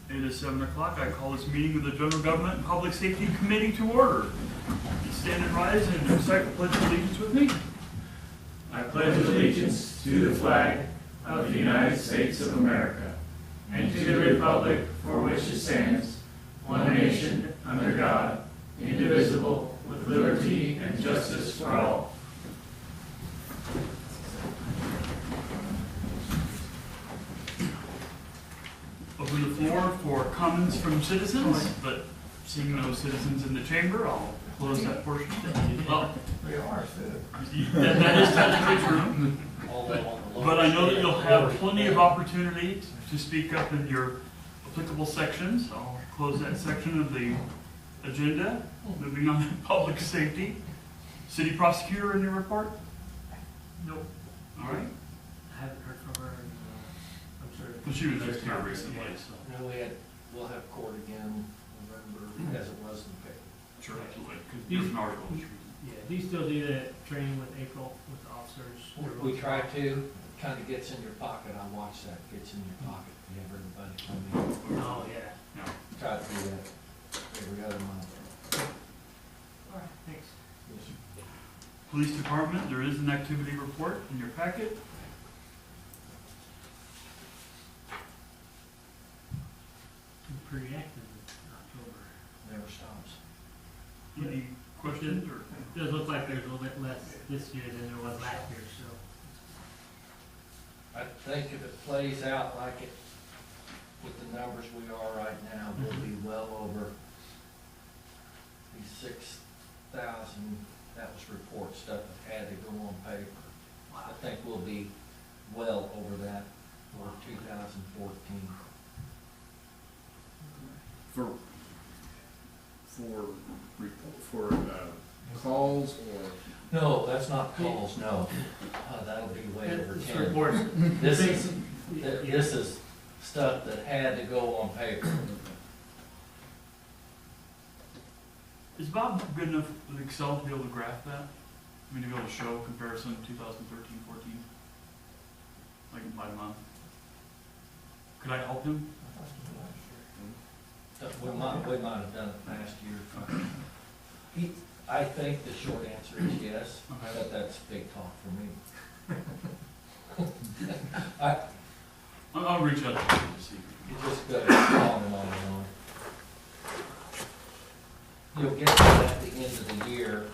It is 7 o'clock. I call this meeting of the General Government and Public Safety Committee to order. Please stand and rise and recite the Pledge of Allegiance with me. I pledge allegiance to the flag of the United States of America and to the republic for which it stands, one nation, under God, indivisible, with liberty and justice for all. Open the floor for comments from citizens, but seeing no citizens in the chamber, I'll close that portion. Well, We are, that is technically true. But I know that you'll have plenty of opportunity to speak up in your applicable sections. I'll close that section of the agenda. Moving on to public safety. City prosecutor in your report? Nope. All right. I haven't heard from her, and I'm sure. Well, she was just here recently, so. No, we'll have court again November, as it was in the paper. Sure, absolutely. Because there's an article. Yeah, do you still do that training with April, with the officers? We try to, kind of gets in your pocket, I watch that, gets in your pocket, you have everybody come in. Oh, yeah. No. Try to do that every other month. All right, thanks. Police Department, there is an activity report in your packet. Pretty active in October. Never stops. Any questions or? It does look like there's a little bit less this year than there was last year, so. I think if it plays out like it, with the numbers we are right now, we'll be well over the 6,000, that was report stuff that had to go on paper. I think we'll be well over that for 2014. For calls or? No, that's not calls, no. That'll be way over It's 10. reports. This is stuff that had to go on paper. Is Bob good enough with Excel to be able to graph that? I mean, to be able to show comparison 2013, 14? Like by month? Could I help him? We might have done it last year. I think the short answer is yes, Okay. but that's big talk for me. I'll reach out to him to see. You just go on and on and on. You'll get that at the end of the year.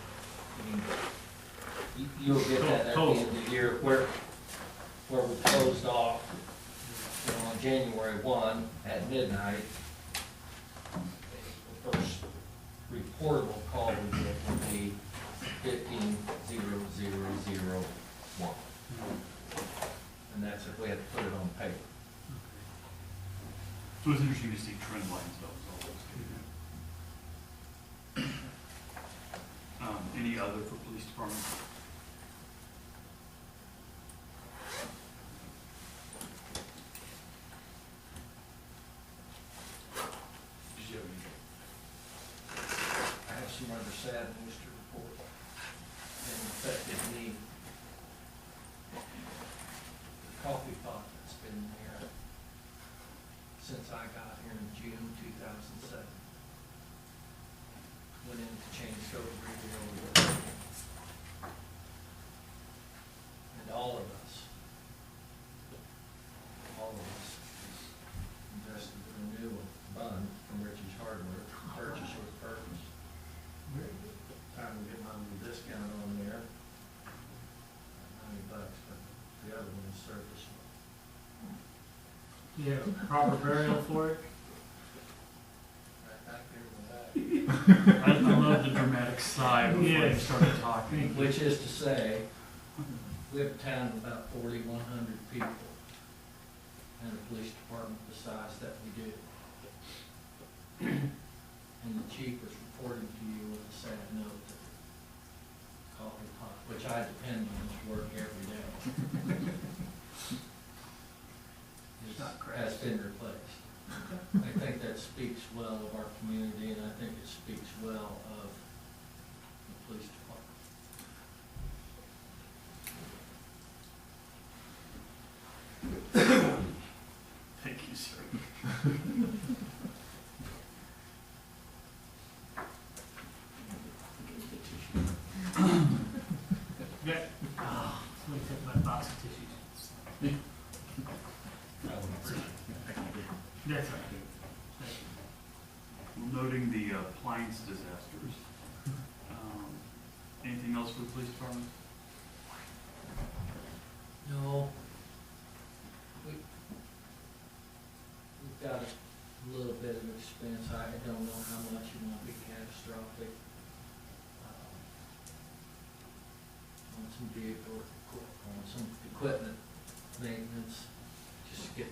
I mean, you'll get that at the end of the year where we closed off, on January 1 at midnight. The first reportable call we get will be 15,000,1. And that's if we have to put it on paper. So it's interesting to see trend lines though. Any other for police department? Did you have any? I have some other sad news to report. It affected me. The coffee pot that's been there since I got here in June 2007. Went in to change scope over there. And all of us invested in a new bun from Richie's Hardware, purchase with purpose. Time to get my little discount on there. $90, but the other one is surface. Yeah, proper burial for it. Right back there with that. I love the dramatic sigh before you Yes. started talking. Which is to say, we have a town of about 4,100 people, and a police department the size that we do. And the chief was reporting to you with a sad note that coffee pot, which I depend on his work every day, has been replaced. I think that speaks well of our community, and I think it speaks well of the police department. Thank you, sir. Yeah. Somebody took my box of tissues. That's all right. Thank you. Well, noting the appliance disasters. Anything else for the police department? No. We've got a little bit of expense, I don't know how much it won't be catastrophic. On some vehicle, on some equipment maintenance, just get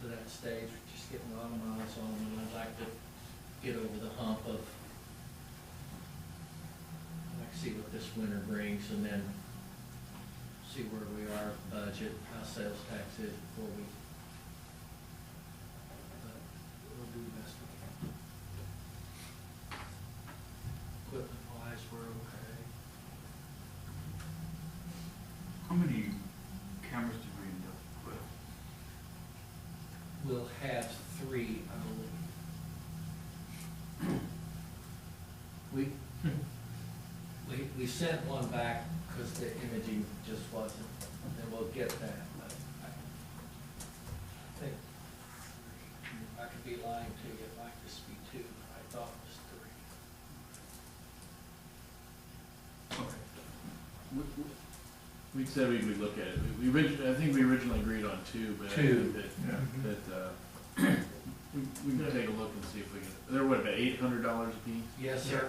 to that stage, we're just getting a lot of miles on them, and I'd like to get over the hump of, I'd like to see what this winter brings, and then see where we are, budget, how sales tax is before we, but we'll do the best we can. Equipment wise, we're okay. How many cameras did we end up with? We'll have 3, I believe. We sent one back because the imaging just wasn't, and we'll get that, but I think, I could be lying to you, it might just be 2, I thought it was 3. Okay. We said we would look at it. I think we originally agreed on 2, but I Two. think that we can take a look and see if we can, they're what, about $800 a piece? Yes, sir. I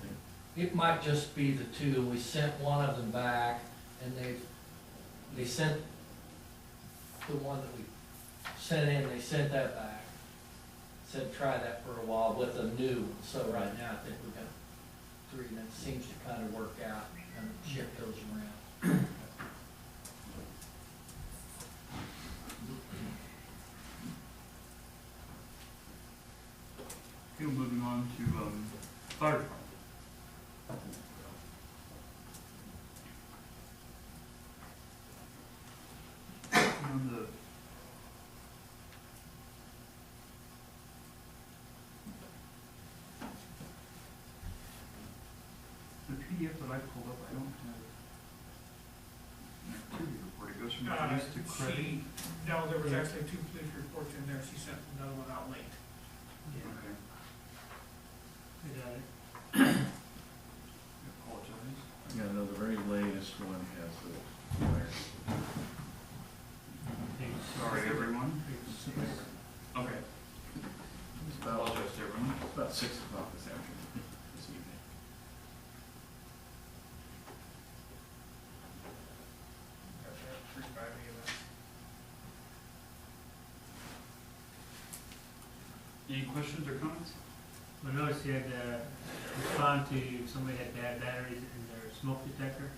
think. It might just be the 2, we sent one of them back, and they sent the one that we sent in, they sent that back. Said try that for a while with a new one, so right now I think we've got 3, and that seems to kind of work out, and ship those around. Okay, moving on to fire department. On the PDF that I pulled up, I don't have an activity report. It goes from police to credit. No, there was actually 2 police reports in there, she sent another one out late. Okay. We got it. I apologize. Yeah, no, the very latest one has the fire. Sorry, everyone. Okay. It's about, Apologize to everyone. about 6 o'clock this afternoon, this evening. Any questions or comments? I noticed you had to respond to somebody had bad batteries in their smoke detector.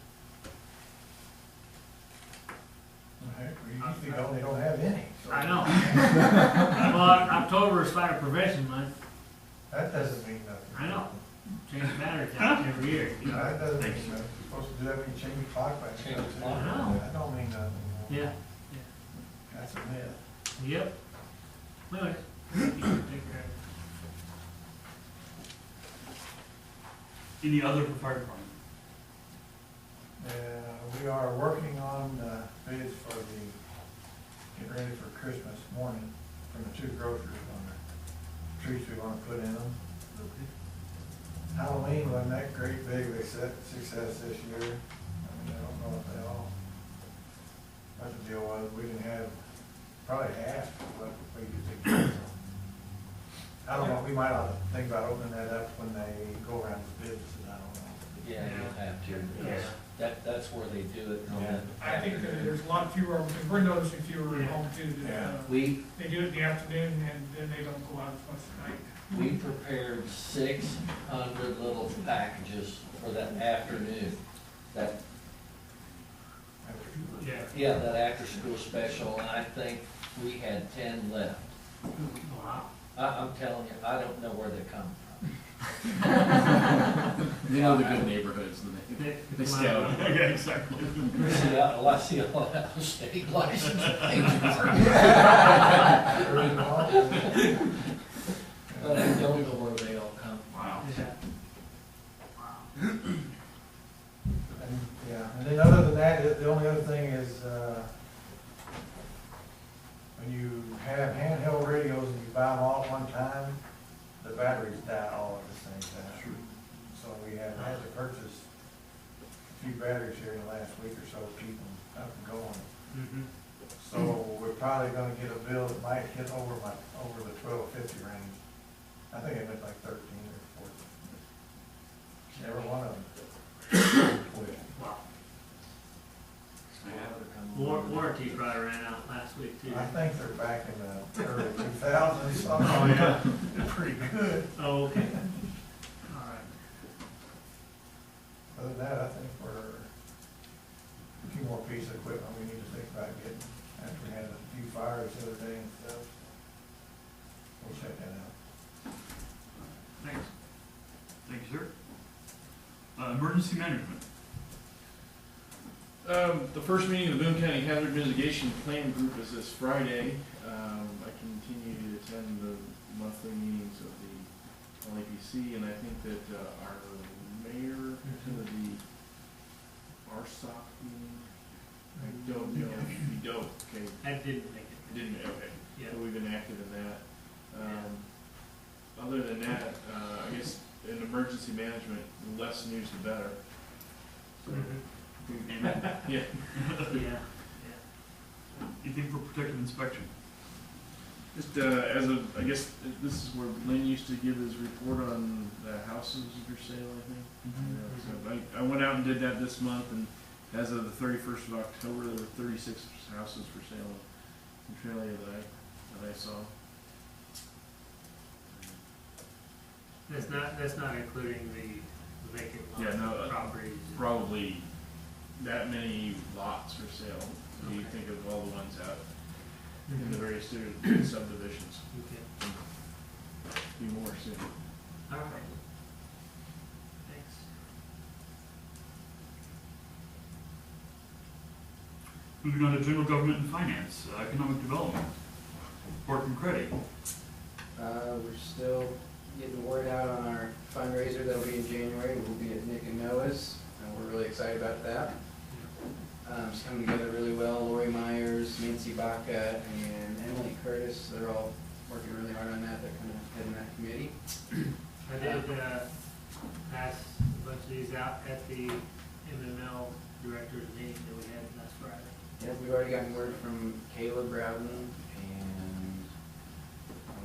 We don't have any. So I know. Well, October is Fire Prevention Month. that doesn't mean nothing. I know. Change batteries out every year. You know? That doesn't mean nothing. You're supposed to do that when you change the clock back. Change the too. clock. I know. That don't mean nothing. Yeah. That's a myth. Yep. Anyway, take care of it. Any other for fire department? We are working on bids for getting ready for Christmas morning from the 2 grocers on the trees we want to put in them. Halloween wasn't that great big of a success this year. I mean, I don't know if they all, what the deal was, we didn't have probably half of what we usually get. I don't know, we might ought to think about opening that up when they go around the bids, I don't know. Yeah, you'll have to, because that's where they do it. on Yeah. the I think that afternoon. there's a lot fewer, because we're noticing fewer at home too, that, Yeah. they do it in the afternoon, and then they don't go out as much at night. We prepared 600 little packages for that afternoon, that, Yeah. that after-school special, and I think we had 10 left. Wow. I'm telling you, I don't know where they come from. They know the good neighborhoods, and they scout. Yeah, exactly. See, I see all that state license. But I don't know where they all come from. Wow. Yeah. And, yeah, and then other than that, the only other thing is, when you have handheld radios and you buy them all at one time, the batteries die all at the same time. So we have had to purchase a few batteries here in the last week or so to keep them up and going. Mhm. So we're probably gonna get a bill that might hit over the 1250 range. I think it went like 13 or 14. Every one of them. Wow. Yeah. Warranty probably ran out last week too. I think they're back in the early 2000s, something. Oh, yeah. They're pretty good. Oh, okay. All right. Other than that, I think we're a few more pieces of equipment we need to think about getting after we had a few fires the other day and stuff. We'll check that out. Thanks. Thank you, sir. Emergency management. The first meeting of the Boone County Hazard Mitigation Plan Group is this Friday. I continue to attend the monthly meetings of the LAPC, and I think that our mayor attended the RSOC meeting. I don't know if you don't, okay. I didn't make it. Didn't, okay. Yeah. So we've been active in that. Other than that, I guess in emergency management, the less news the better. So, Amen. yeah. Yeah. Anything for protective inspection? Just I guess this is where Lynn used to give his report on the houses for sale, I think. So I went out and did that this month, and as of the 31st of October, there were 36 houses for sale in Centralia that I saw. That's not including the vacant Yeah, lot no, properties. Probably that many lots for sale. So you think of all the ones out in the various subdivisions. Okay. Be more soon. All right. Thanks. Moving on to general government and finance, economic development, report from credit. We're still getting the word out on our fundraiser that'll be in January. We'll be at Nick and Noah's, and we're really excited about that. It's coming together really well. Lori Myers, Nancy Baca, and Emily Curtis, they're all working really hard on that. They're kind of heading that committee. I did pass a bunch of these out at the MML directors meeting that we had last Friday. Yeah, we've already gotten word from Caleb Rowden, and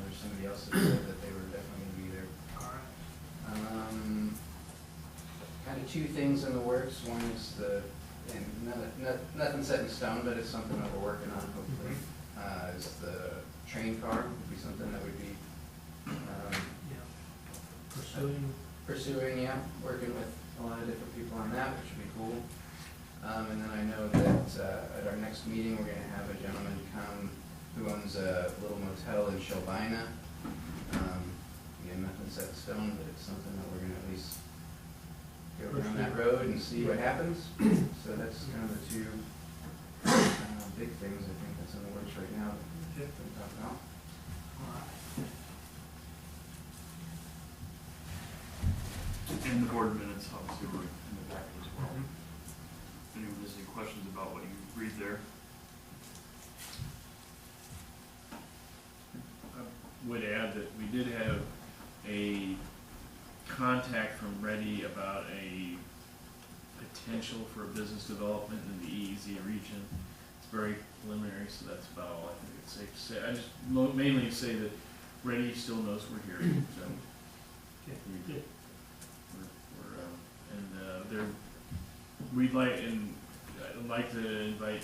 there's somebody else that said that they were definitely going to be there. All right. Kind of two things in the works. One is and nothing set in stone, but it's something that we're working on, hopefully. Is the train car, would be something that would be Yeah. pursuing, yeah, working with a lot of different people on that, which would be cool. And then I know that at our next meeting, we're going to have a gentleman come who owns a little motel in Shelbina. Again, nothing set in stone, but it's something that we're going to at least go down that road and see what happens. So that's kind of the two big things I think that's in the works right now that we're talking about. And the board minutes, obviously, were in the packet as well. If anyone has any questions about what you read there? I would add that we did have a contact from Reddy about a potential for a business development in the EEZ region. It's very preliminary, so that's about all I think it's safe to say. I just mainly say that Reddy still knows we're here, so. Good. We'd like, and I'd like to invite,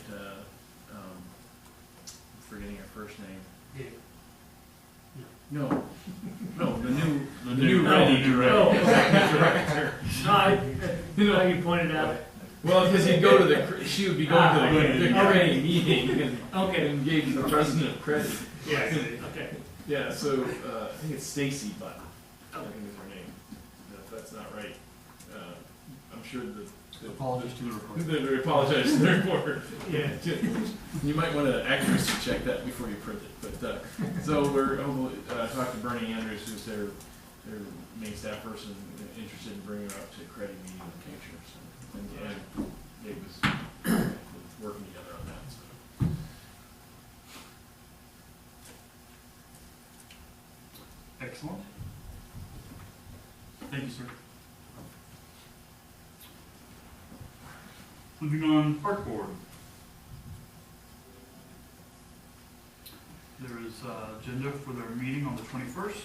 forgetting her first name. Yeah. No, the new Reddy director. No, I you pointed out. Well, because she would be going to the Credit meeting and gave the president credit. Yeah, okay. Yeah, so I think it's Stacy Button. looking at their name. And if that's not right, I'm sure Apologies to the recorder. they apologize to the reporter. Yeah. You might want to accuracy check that before you print it. But so we're hopefully talk to Bernie Andrews, who's their main staff person, interested in bringing her up to credit meeting in the future. So, and Dave was working together on that. So. Excellent. Thank you, sir. Moving on, Park Board. There is agenda for their meeting on the 21st.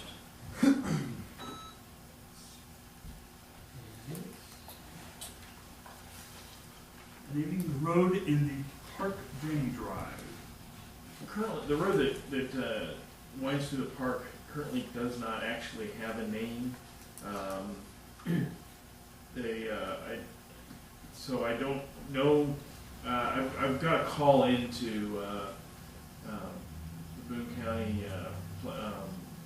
Naming the road in the park drainage drive. Currently, the road that winds through the park currently does not actually have a name. So I don't know. I've got a call into the Boone County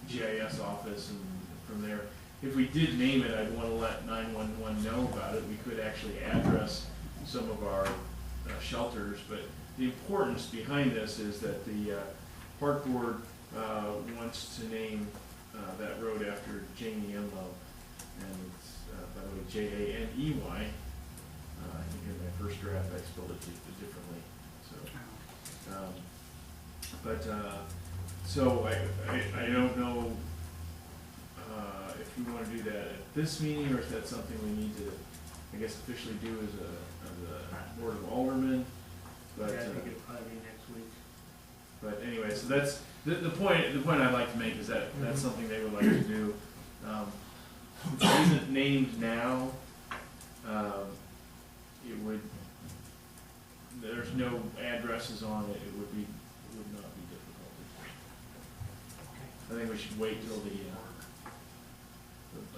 GIS office, and from there, if we did name it, I'd want to let 911 know about it. We could actually address some of our shelters, but the importance behind this is that the park board wants to name that road after Janie Enlow, and it's by the way Janey. I think in my first draft I spelled it differently. So, I don't know if we want to do that at this meeting, or if that's something we need to, I guess, officially do as a board of aldermen. But Yeah, I think it'll probably be next week. But anyway, so that's the point. The point I'd like to make is that that's something they would like to do. If it isn't named now, it would. There's no addresses on it. It would not be difficult. I think we should wait till the.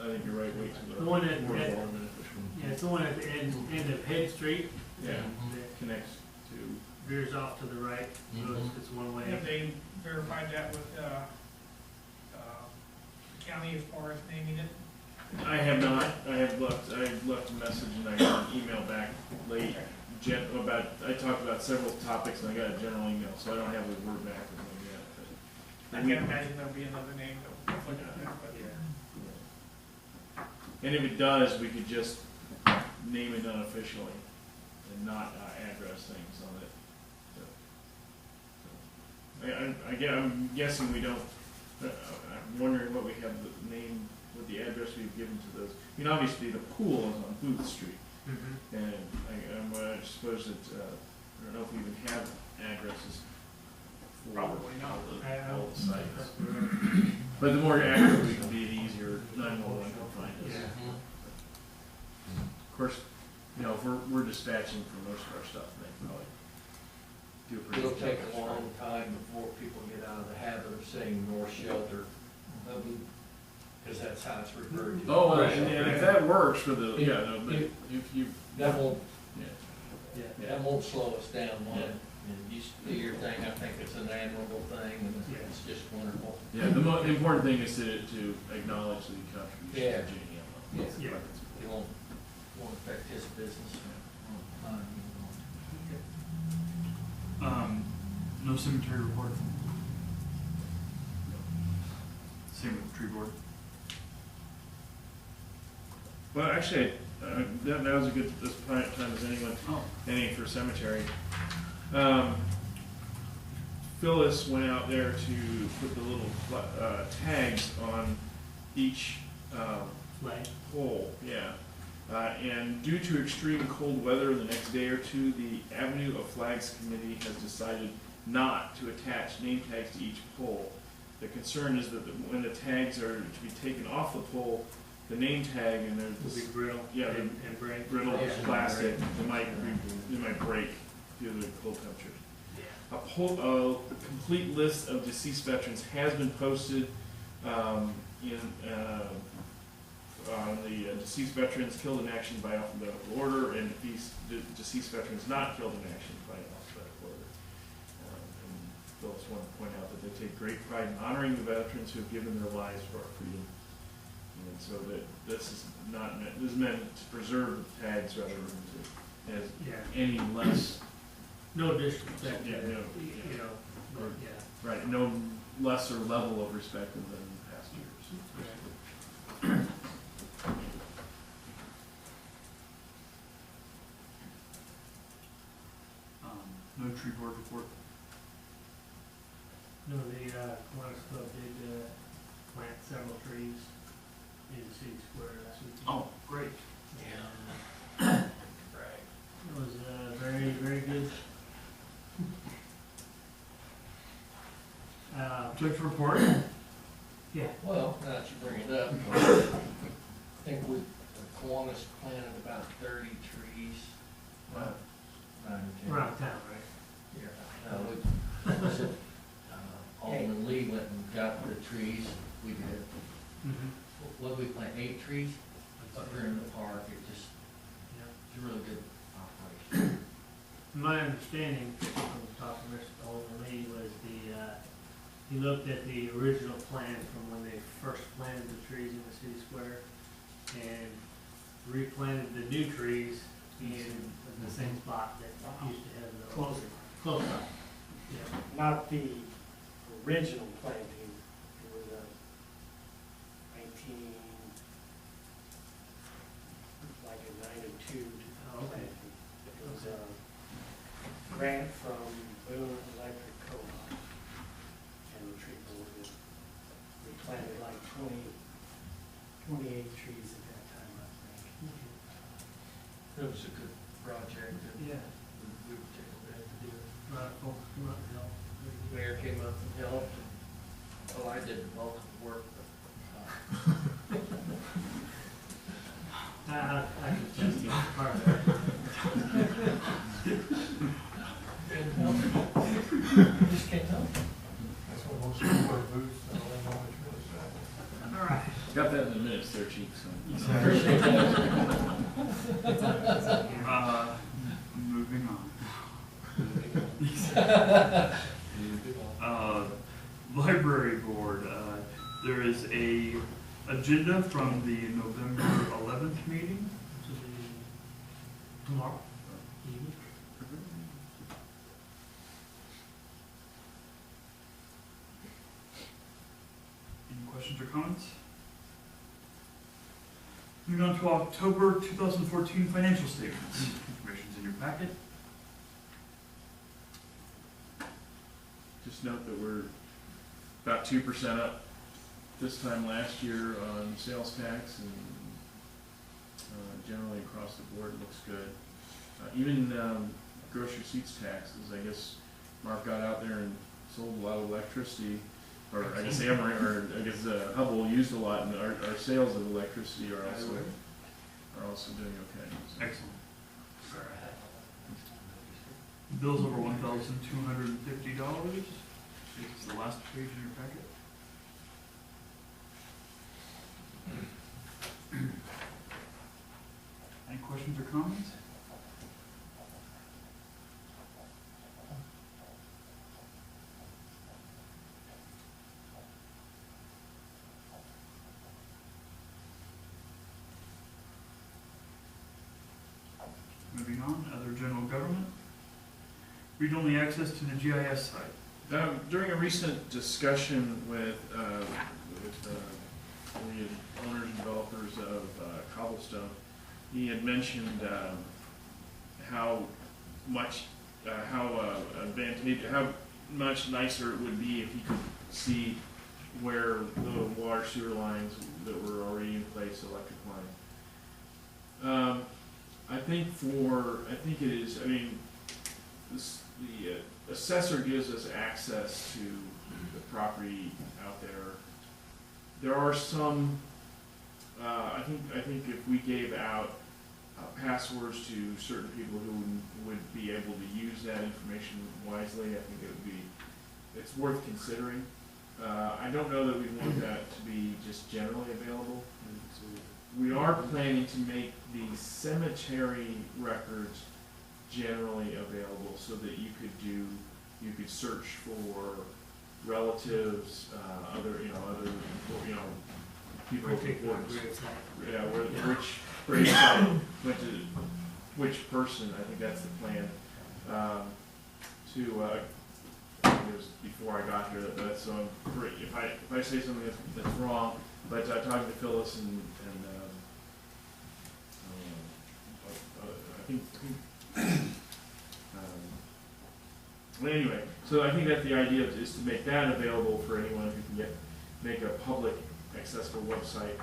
I think you're right. Wait till The one at- board of at- aldermen. Yeah, it's the one at the end of Head Street. Yeah, That connects to. veers off to the right, so it's one way. Have they verified that with, the county as far as naming it? I have not. I left a message and I got an email back late. I talked about several topics and I got a general email, so I don't have a word back from them yet. I But can't imagine there'll be another name that will look at that, but. And if it does, we could just name it unofficially and not address things on it. I'm guessing we don't. I'm wondering what we have the name, what the address we've given to those. I mean, obviously the pool is on Booth Street, and I suppose that I don't know if we even have addresses for Probably not. all the sites. But the more accurate we can be, the easier 911 can find us. Yeah. Of course, you know, if we're dispatching for most of our stuff, they probably do a pretty It'll good take job. a long time before people get out of the habit of saying North Shelter, because that's how it's referred to. Oh, and if that works for the, but if you, That won't, yeah. that won't slow us down one. Yeah. And you do your thing, I think it's an admirable thing, and it's just wonderful. Yeah, the important thing is to acknowledge the contribution Yeah. of Janie Enlow. Yeah. It won't affect his business. No cemetery report. Same with tree board. Well, actually, that was a good time as anyone. Any for cemetery. Phyllis went out there to put the little tags on each Flag. pole, yeah. And due to extreme cold weather the next day or two, the Avenue of Flags Committee has decided not to attach name tags to each pole. The concern is that when the tags are to be taken off the pole, the name tag and there's Will be this brittle Yeah, and break. brittle Yeah. plastic, it might break due to the cold temperatures. Yeah. A complete list of deceased veterans has been posted on the deceased veterans killed in action by alphabetical order and deceased veterans not killed in action by alphabetical order. And Phyllis wanted to point out that they take great pride in honoring the veterans who have given their lives for our freedom. And so that this is not meant, this is meant to preserve the tags rather than to, as Yeah, any less, no disrespect, Yeah, no, you know, but, yeah. right, no lesser level of respect than past years. No tree board report. No, the Kiwanis Club did plant several trees in the city square last week. Oh, great. And it was very, very good. Object report? Yeah, Well, now that you bring it up, I think we, Kiwanis planted about 30 trees. Wow. 9 or 10. around town, right? Yeah, Alderman Lee went and got the trees, we did. What did we plant, 8 trees? Up here in the park, it just, it's a really good operation. My understanding from the top of Mr. Alderman Lee was he looked at the original plan from when they first planted the trees in the city square and replanted the new trees in the same spot that used to have the. Close by. Yeah. Not the original planting, it was a 19, like a 92 Oh, okay. planting. It was a grant from Boone Electric Co-op and the tree board. We planted like 28 trees at that time, I think. It was a good project, and Yeah. we were tickled to do it. A lot of folks come up and help. Mayor came up and helped, well, I did the bulk of the work, but, I can just part of that. just can't help. That's what most people wear boots, I don't know which really sad. All right. Got that in the minutes there, chief, so. Moving on. Library board, there is a agenda from the November 11th meeting. This will be tomorrow evening. Any questions or comments? Moving on to October 2014 financial statements. Information's in your packet. Just note that we're about 2% up this time last year on sales tax, and generally across the board it looks good. Even gross receipts taxes, I guess Mark got out there and sold a lot of electricity, or I guess Emory, or I guess Hubble used a lot, and our sales of electricity are also doing okay. So. Excellent. Bills over $1,250. It's the last page in your packet. Any questions or comments? Moving on, other general government. Read-only access to the GIS site. During a recent discussion with the owners and developers of Cobblestone, he had mentioned how much nicer it would be if he could see where the water sewer lines that were already in place, electric lines. I think it is. I mean, the assessor gives us access to the property out there. There are some. I think if we gave out passwords to certain people who would be able to use that information wisely, I think it's worth considering. I don't know that we want that to be just generally available. We are planning to make the cemetery records generally available so that you could search for relatives, other people of Particular importance. grave site. Yeah, where, Yeah. which grave site went to which person, I think that's the plan. It was before I got here, so I'm pretty, if I say something that's wrong, but talking to Phyllis and I think, well, anyway, so I think that the idea is to make that available for anyone who can make a public accessible website.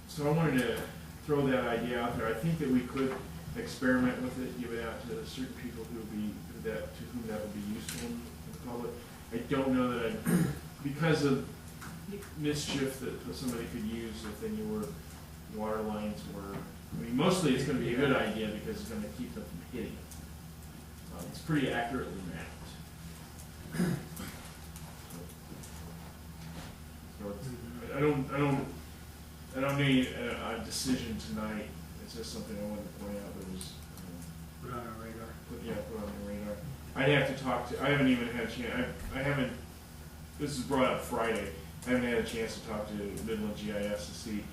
So I wanted to throw that idea out there. I think that we could experiment with it, give it out to certain people to whom that would be useful in the public. I don't know that because of mischief that somebody could use if they knew where water lines were. I mean, mostly it's going to be a good idea because it's going to keep them from hitting it. It's pretty accurately mapped. So I don't need a decision tonight. It's just something I wanted to point out that was Put on our radar. put on the radar. I'd have to talk to. I haven't even had a chance. I haven't. This is brought up Friday. I haven't had a chance to talk to Midland GIS to see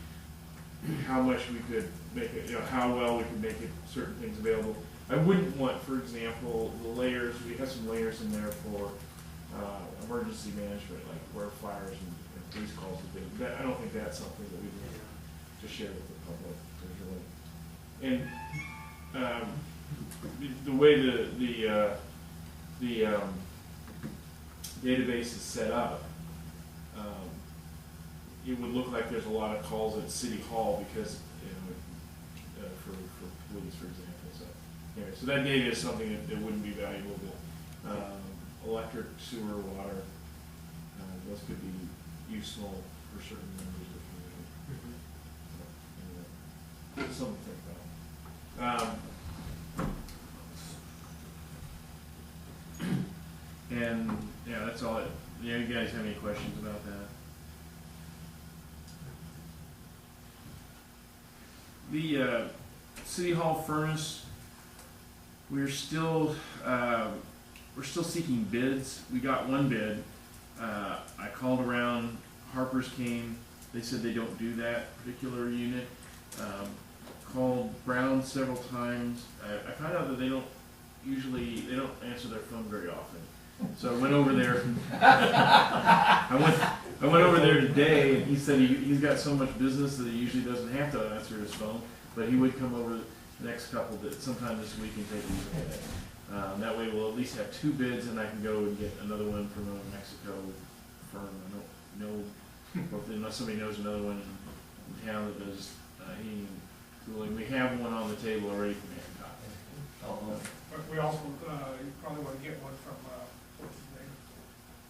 how much we could make it. How well we could make it certain things available. I wouldn't want, for example, the layers. We have some layers in there for emergency management, like where fires and police calls have been. I don't think that's something that we need to share with the public. And the way the database is set up, it would look like there's a lot of calls at City Hall because for police, for example. So anyway, so that data is something that wouldn't be valuable. But electric, sewer, water, those could be useful for certain members of the community. So, anyway, something to think about. And yeah, that's all. Yeah, you guys have any questions about that? The City Hall furnace, we're still seeking bids. We got one bid. I called around. Harper's came. They said they don't do that particular unit. Called Brown several times. I found out that they don't answer their phone very often. So I went over there. I went over there today, and he said he's got so much business that he usually doesn't have to answer his phone, but he would come over the next sometime this week and take a look at it. That way, we'll at least have two bids, and I can go and get another one from a Mexico firm. I don't know unless somebody knows another one in town that does heating and cooling. We have one on the table already from Hancock. But we also, you probably want to get one from, what's his name?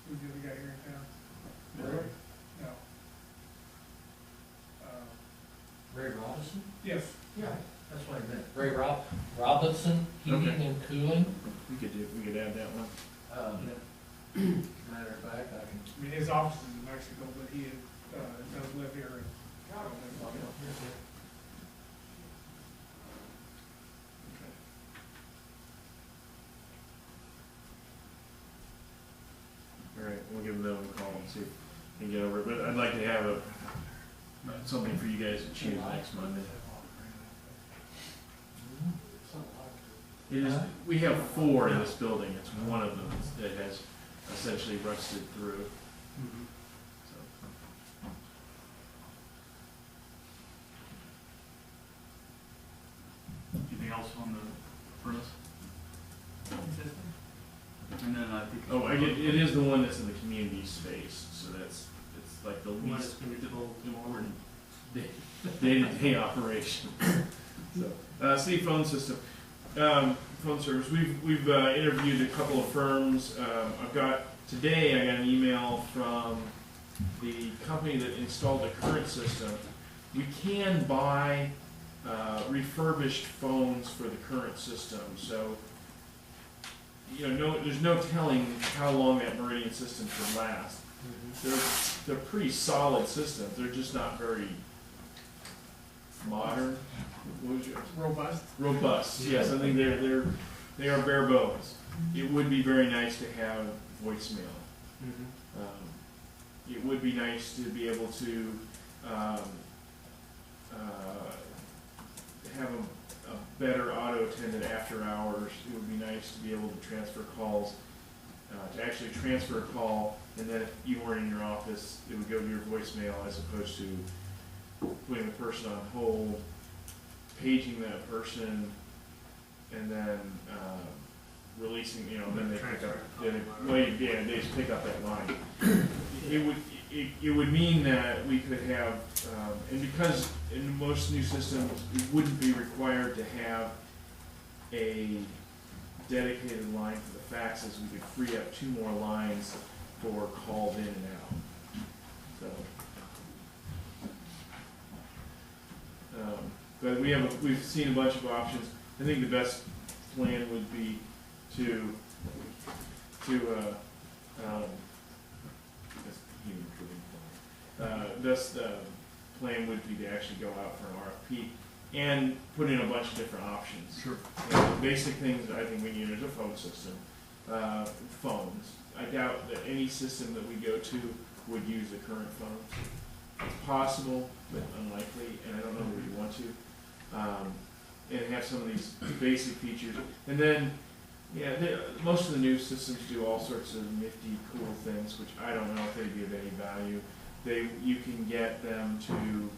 Who's the other guy here in town? Really? No. Ray Robinson? Yes. Yeah, that's what I meant. Ray Robinson, heating Okay. and cooling. We could add that one. Matter of fact, I can. I mean, his office is in Mexico, but he does live here in. All right, we'll give them a call and see if we can get over it. But I'd like to have something for you guys to choose next Monday. It is. We have 4 in this building. It's one of them that has essentially rusted through. So. Anything else on the furnace? And then I think. Oh, it is the one that's in the community space, so it's like the One least that's gonna be told tomorrow. important day-to-day operation. So, city phone system, phone service. We've interviewed a couple of firms. Today I got an email from the company that installed the current system. We can buy refurbished phones for the current system, so there's no telling how long that Meridian system should last. They're pretty solid systems. They're just not very modern. What was yours? Robust. Robust. Yes, I think they are bare bones. It would be very nice to have voicemail. it would be nice to be able to have a better auto attendant after hours. It would be nice to be able to transfer calls, to actually transfer a call, and then if you weren't in your office, it would go to your voicemail as opposed to putting the person on hold, paging that person, and then releasing, then they pick up, they just pick up that line. It would mean that we could have, and because in most new systems, it wouldn't be required to have a dedicated line for the faxes, we could free up 2 more lines for calls in and out. So, but we've seen a bunch of options. I think the best plan would be to best plan would be to actually go out for an RFP and put in a bunch of different options. Sure. The basic things I think we need is a phone system, phones. I doubt that any system that we go to would use the current phones. It's possible, but unlikely, and I don't know where you want to. And have some of these basic features. And then, most of the new systems do all sorts of nifty, cool things, which I don't know if they'd be of any value. You can get them to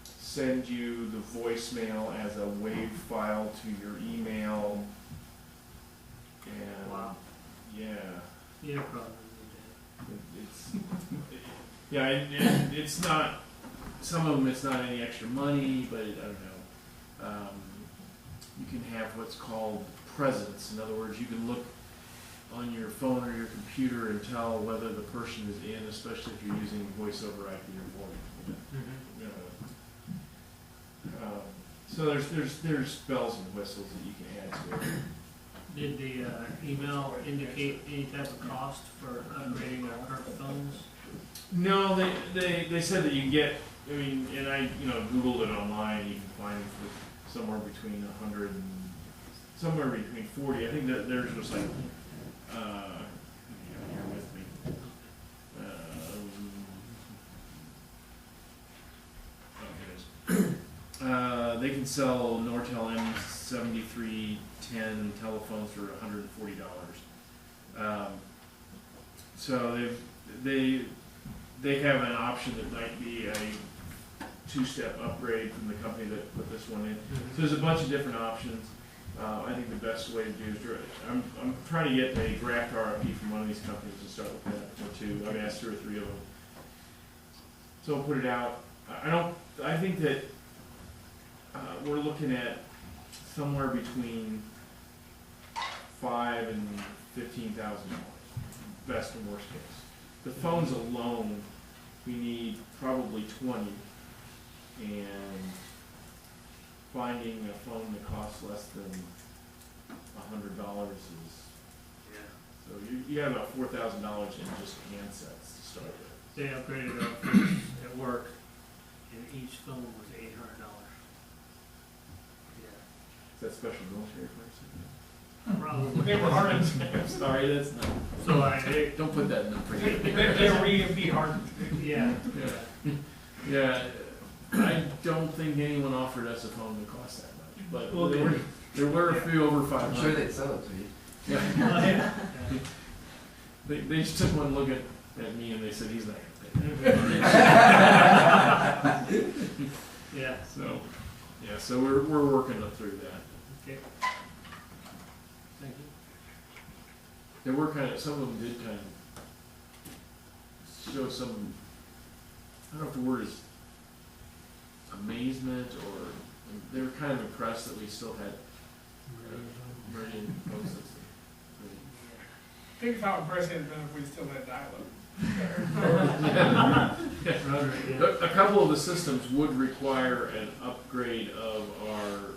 send you the voicemail as a WAV file to your email. And Wow. yeah, Yeah, probably. it's not. Some of them it's not any extra money, but I don't know. You can have what's called presence. In other words, you can look on your phone or your computer and tell whether the person is in, especially if you're using voice over IP or VoIP. So there's bells and whistles that you can add to it. Did the email indicate any type of cost for upgrading our current phones? No, they said that you can get. I mean, and I Googled it online. You can find for somewhere between 100 and somewhere between 40. I think that theirs was like. Here with me. They can sell Nortel M7310 telephones for $140. So they have an option that might be a 2-step upgrade from the company that put this one in. So there's a bunch of different options. I think the best way to do is I'm trying to get a draft RFP from one of these companies to start looking at, or 2. I've asked 2 or 3 of them. So I'll put it out. I think that we're looking at somewhere between $5,000 and $15,000, best and worst case. The phones alone, we need probably 20, and finding a phone that costs less than $100 is, so you have about $4,000 in just handsets to start with. They upgraded our phones at work, and each phone was $800. Is that special military person? Probably. They were hard. I'm sorry, that's not. So Don't put that in the print. They were EMP hard. yeah. Yeah, I don't think anyone offered us a phone that cost that much, but Well, there were a few over 500. I'm sure they'd sell it to you. Yeah. They just took one look at me and they said, he's not going to pay. Yeah. So we're working through that. Okay. Thank you. There were some of them did kind of show some, I don't know if the word is amazement, or they were kind of impressed that we still had Meridian phone system. Think of how impressive it'd been if we still had dial-up. A couple of the systems would require an upgrade of our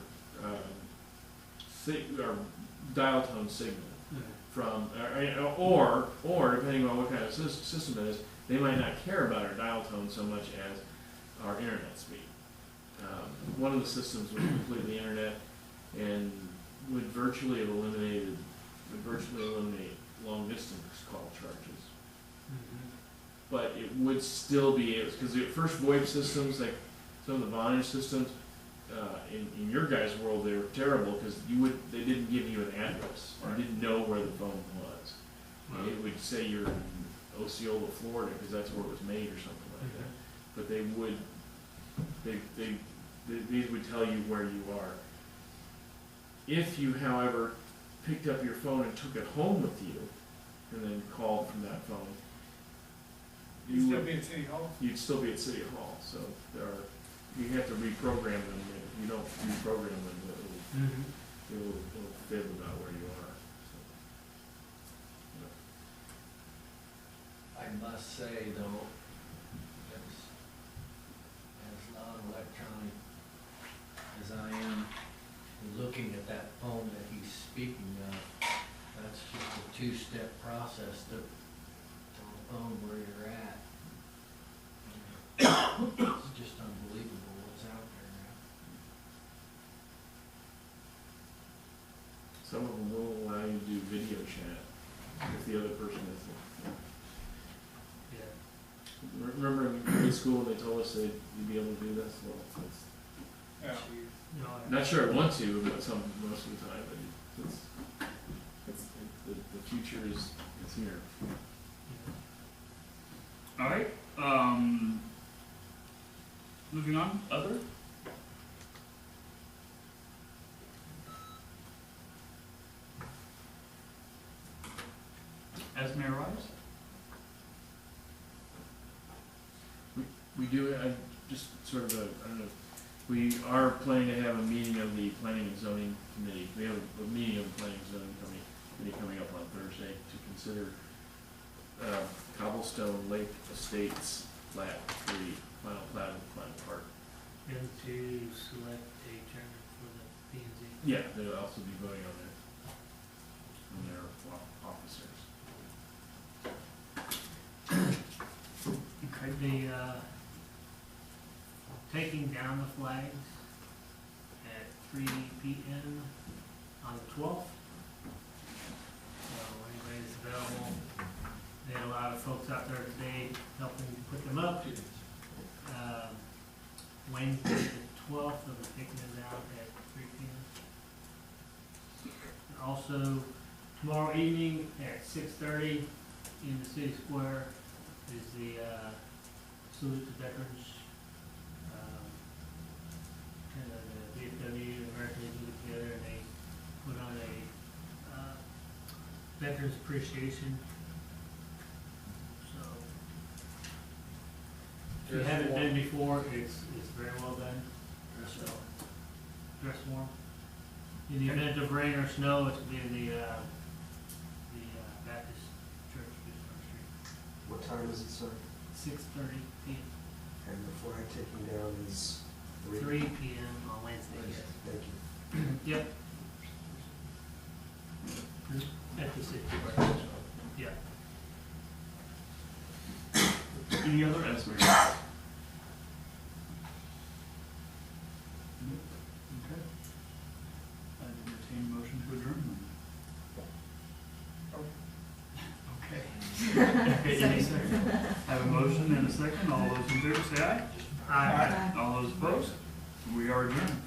dial tone signal from, or depending on what kind of system it is, they might not care about our dial tone so much as our internet speed. One of the systems was completely internet and would virtually eliminate long distance call charges. but it would still be, because the first VoIP systems, like some of the Vonage systems, in your guys' world, they were terrible, because they didn't give you an address. You didn't know where the phone was. It would say you're in Osceola, Florida, because that's where it was made or something like that. But they would tell you where you are. If you, however, picked up your phone and took it home with you, and then called from that phone, You'd still be at City Hall? you'd still be at City Hall. So you have to reprogram them. If you don't reprogram them, it'll fib about where you are. So, I must say though, as non-electronic as I am, looking at that phone that he's speaking of, that's just a two-step process to phone where you're at. It's just unbelievable what's out there now. some of them will allow you to do video chat if the other person is. Yeah. Remember in grade school they told us that you'd be able to do this? Well, it's, Yeah. No, not sure I want to, but most of the time, but the future is here. All right, moving on, other? As may arise? We do, just sort of I don't know, we are planning to have a meeting of the Planning and Zoning Committee. We have a meeting of the Planning and Zoning Committee coming up on Thursday to consider Cobblestone Lake Estates Plat 3, final plat of the final part. and to select a chairman for the P and Z. Yeah, they'll also be voting on their officers. Okay. The, taking down the flags at 3 p.m. on the 12th. So anybody's available. They had a lot of folks out there today helping put them up. Wednesday the 12th, they'll be taking them down at 3 p.m. Also, tomorrow evening at 6:30 in the city square is the salute to veterans. Kind of the VFW, American Legion get together and they put on a veterans appreciation. So, if you haven't been before, it's very well done. So, dress warm. In the event of rain or snow, it's gonna be in the Baptist Church, Bismarck Street, What time is it, sir? 6:30 p.m. And the flag taking down is 3 p.m. on Wednesday. Yes. Thank you. Yep. At the city square. Yeah. Any other estimates? Okay. I entertain a motion to adjourn. Okay. Any second? Have a motion and a second. All those in favor say aye. Aye. All those opposed? We are adjourned.